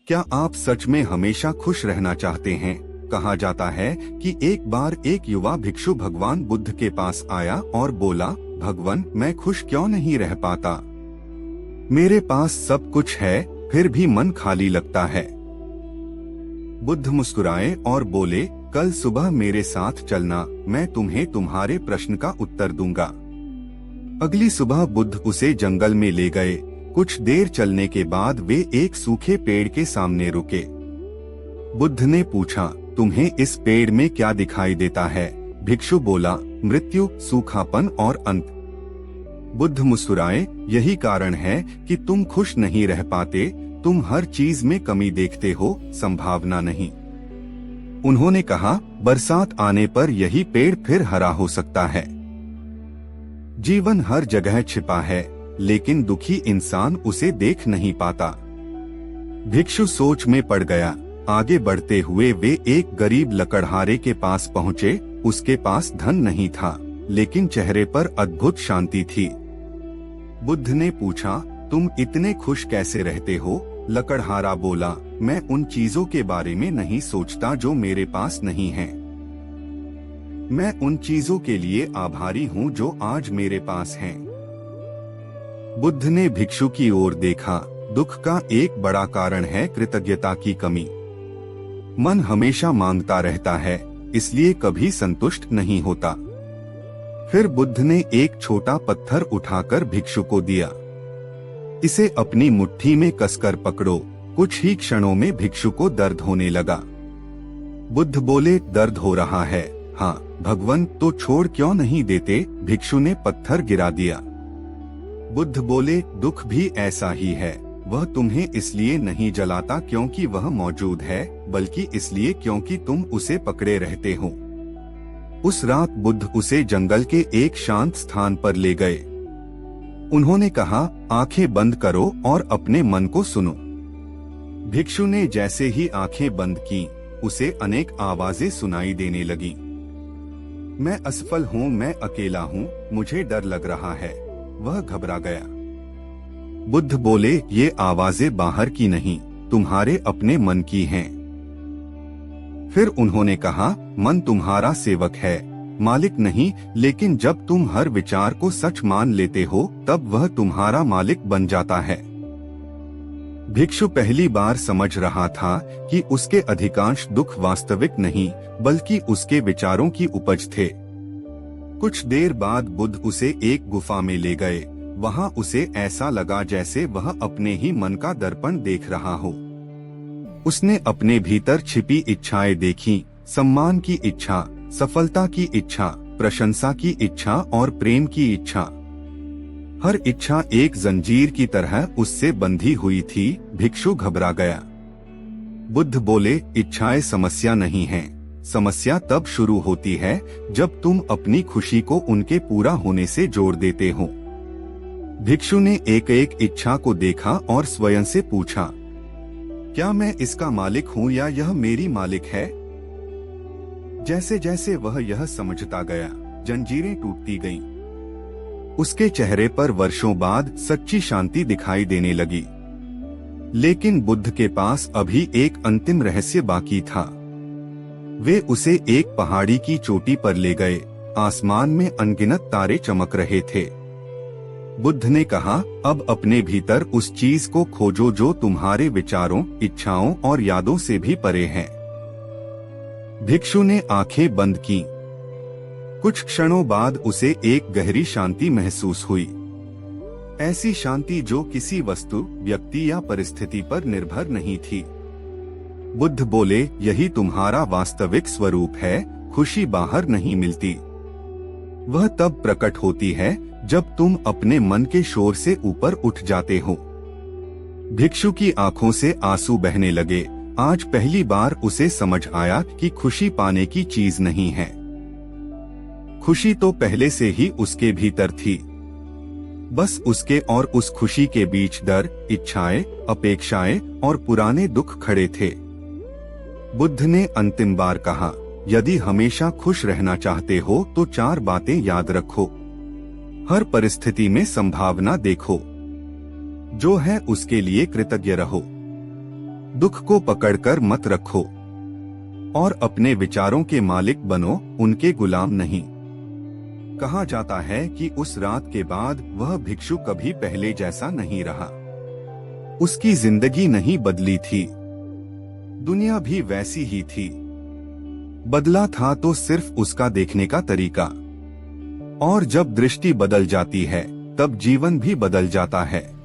क्या आप सच में हमेशा खुश रहना चाहते हैं? कहा जाता है कि एक बार एक युवा भिक्षु भगवान बुद्ध के पास आया और बोला, भगवान, मैं खुश क्यों नहीं रह पाता? मेरे पास सब कुछ है, फिर भी मन खाली लगता है। बुद्ध मुस्कुराए और बोले, कल सुबह मेरे साथ चलना, मैं तुम्हें तुम्हारे प्रश्न का उत्तर दूंगा। अगली सुबह बुद्ध उसे जंगल में ले गए। कुछ देर चलने के बाद वे एक सूखे पेड़ के सामने रुके। बुद्ध ने पूछा, तुम्हें इस पेड़ में क्या दिखाई देता है? भिक्षु बोला, मृत्यु, सूखापन और अंत। बुद्ध मुस्कुराए, यही कारण है कि तुम खुश नहीं रह पाते। तुम हर चीज में कमी देखते हो, संभावना नहीं। उन्होंने कहा, बरसात आने पर यही पेड़ फिर हरा हो सकता है। जीवन हर जगह छिपा है, लेकिन दुखी इंसान उसे देख नहीं पाता। भिक्षु सोच में पड़ गया। आगे बढ़ते हुए वे एक गरीब लकड़हारे के पास पहुँचे। उसके पास धन नहीं था, लेकिन चेहरे पर अद्भुत शांति थी। बुद्ध ने पूछा, तुम इतने खुश कैसे रहते हो? लकड़हारा बोला, मैं उन चीजों के बारे में नहीं सोचता जो मेरे पास नहीं हैं। मैं उन चीजों के लिए आभारी हूँ जो आज मेरे पास हैं। बुद्ध ने भिक्षु की ओर देखा। दुख का एक बड़ा कारण है कृतज्ञता की कमी। मन हमेशा मांगता रहता है, इसलिए कभी संतुष्ट नहीं होता। फिर बुद्ध ने एक छोटा पत्थर उठाकर भिक्षु को दिया। इसे अपनी मुट्ठी में कसकर पकड़ो। कुछ ही क्षणों में भिक्षु को दर्द होने लगा। बुद्ध बोले, दर्द हो रहा है? हाँ। भगवान, तो छोड़ क्यों नहीं देते? भिक्षु ने पत्थर गिरा दिया। बुद्ध बोले, दुख भी ऐसा ही है। वह तुम्हें इसलिए नहीं जलाता क्योंकि वह मौजूद है, बल्कि इसलिए क्योंकि तुम उसे पकड़े रहते हो। उस रात बुद्ध उसे जंगल के एक शांत स्थान पर ले गए। उन्होंने कहा, आंखें बंद करो और अपने मन को सुनो। भिक्षु ने जैसे ही आंखें बंद की, उसे अनेक आवाजें सुनाई देने लगी। मैं असफल हूँ, मैं अकेला हूँ, मुझे डर लग रहा है। वह घबरा गया। बुद्ध बोले, ये आवाजें बाहर की नहीं, तुम्हारे अपने मन की हैं। फिर उन्होंने कहा, मन तुम्हारा सेवक है, मालिक नहीं। लेकिन जब तुम हर विचार को सच मान लेते हो, तब वह तुम्हारा मालिक बन जाता है। भिक्षु पहली बार समझ रहा था कि उसके अधिकांश दुख वास्तविक नहीं, बल्कि उसके विचारों की उपज थे। कुछ देर बाद बुद्ध उसे एक गुफा में ले गए। वहां उसे ऐसा लगा जैसे वह अपने ही मन का दर्पण देख रहा हो। उसने अपने भीतर छिपी इच्छाएं देखी, सम्मान की इच्छा, सफलता की इच्छा, प्रशंसा की इच्छा और प्रेम की इच्छा। हर इच्छा एक जंजीर की तरह उससे बंधी हुई थी। भिक्षु घबरा गया। बुद्ध बोले, इच्छाएं समस्या नहीं हैं। समस्या तब शुरू होती है जब तुम अपनी खुशी को उनके पूरा होने से जोड़ देते हो। भिक्षु ने एक एक इच्छा को देखा और स्वयं से पूछा, क्या मैं इसका मालिक हूँ या यह मेरी मालिक है? जैसे जैसे वह यह समझता गया, जंजीरें टूटती गईं। उसके चेहरे पर वर्षों बाद सच्ची शांति दिखाई देने लगी। लेकिन बुद्ध के पास अभी एक अंतिम रहस्य बाकी था। वे उसे एक पहाड़ी की चोटी पर ले गए। आसमान में अनगिनत तारे चमक रहे थे। बुद्ध ने कहा, अब अपने भीतर उस चीज को खोजो जो तुम्हारे विचारों, इच्छाओं और यादों से भी परे है। भिक्षु ने आंखें बंद की। कुछ क्षणों बाद उसे एक गहरी शांति महसूस हुई। ऐसी शांति जो किसी वस्तु, व्यक्ति या परिस्थिति पर निर्भर नहीं थी। बुद्ध बोले, यही तुम्हारा वास्तविक स्वरूप है। खुशी बाहर नहीं मिलती। वह तब प्रकट होती है जब तुम अपने मन के शोर से ऊपर उठ जाते हो। भिक्षु की आंखों से आंसू बहने लगे। आज पहली बार उसे समझ आया कि खुशी पाने की चीज नहीं है। खुशी तो पहले से ही उसके भीतर थी। बस उसके और उस खुशी के बीच डर, इच्छाएं, अपेक्षाएं और पुराने दुख खड़े थे। बुद्ध ने अंतिम बार कहा, यदि हमेशा खुश रहना चाहते हो तो 4 बातें याद रखो। हर परिस्थिति में संभावना देखो। जो है उसके लिए कृतज्ञ रहो। दुख को पकड़कर मत रखो और अपने विचारों के मालिक बनो, उनके गुलाम नहीं। कहा जाता है कि उस रात के बाद वह भिक्षु कभी पहले जैसा नहीं रहा। उसकी जिंदगी नहीं बदली थी, दुनिया भी वैसी ही थी। बदला था तो सिर्फ उसका देखने का तरीका। और जब दृष्टि बदल जाती है तब जीवन भी बदल जाता है।